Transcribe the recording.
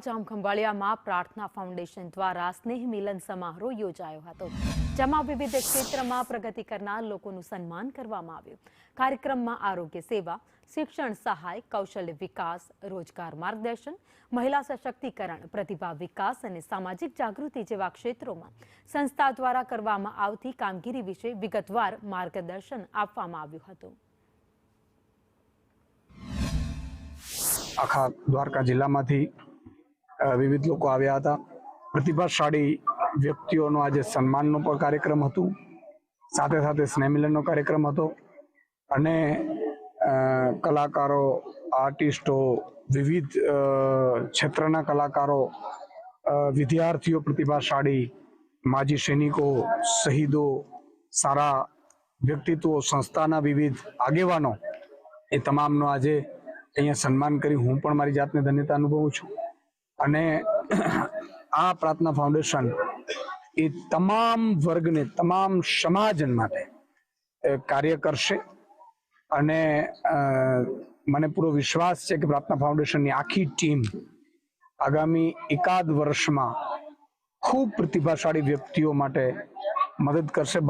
જામખંભાળિયામાં પ્રાર્થના ફાઉન્ડેશન દ્વારા સ્નેહ મિલન સમારોહ યોજાયો હતો, જેમાં વિવિધ ક્ષેત્રમાં પ્રગતિ કરનાર લોકોનું સન્માન કરવામાં આવ્યું। કાર્યક્રમમાં આરોગ્ય સેવા, શિક્ષણ સહાય, કૌશલ્ય વિકાસ, રોજગાર માર્ગદર્શન, મહિલા સશક્તિકરણ, પ્રતિભા વિકાસ અને સામાજિક જાગૃતિ જેવા ક્ષેત્રોમાં સંસ્થા દ્વારા કરવામાં આવતી કામગીરી વિશે વિગતવાર માર્ગદર્શન આપવામાં આવ્યું હતું। આખા દ્વારકા જિલ્લામાંથી વિવિધ લોકો આવ્યા હતા। પ્રતિભાશાળી વ્યક્તિઓનો આજે સન્માનનો પણ કાર્યક્રમ હતો, સાથે સાથે સ્નેહમિલનનો કાર્યક્રમ હતો અને કલાકારો, આર્ટિસ્ટો, વિવિધ ક્ષેત્રના કલાકારો, વિદ્યાર્થીઓ પ્રતિભાશાળી, માજી સૈનિકો, શહીદો, સારા વ્યક્તિત્વો, સંસ્થાના વિવિધ આગેવાનો એ તમામનો આજે અહીંયા સન્માન કરી હું પણ મારી જાતને ધન્યતા અનુભવું છું। અને આ પ્રાર્થના ફાઉન્ડેશન એ તમામ વર્ગને, તમામ સમાજ માટે કાર્ય કરશે અને મને પૂરો વિશ્વાસ છે કે પ્રાર્થના ફાઉન્ડેશનની આખી ટીમ આગામી એકાદ વર્ષમાં ખૂબ પ્રતિભાશાળી વ્યક્તિઓ માટે મદદ કરશે।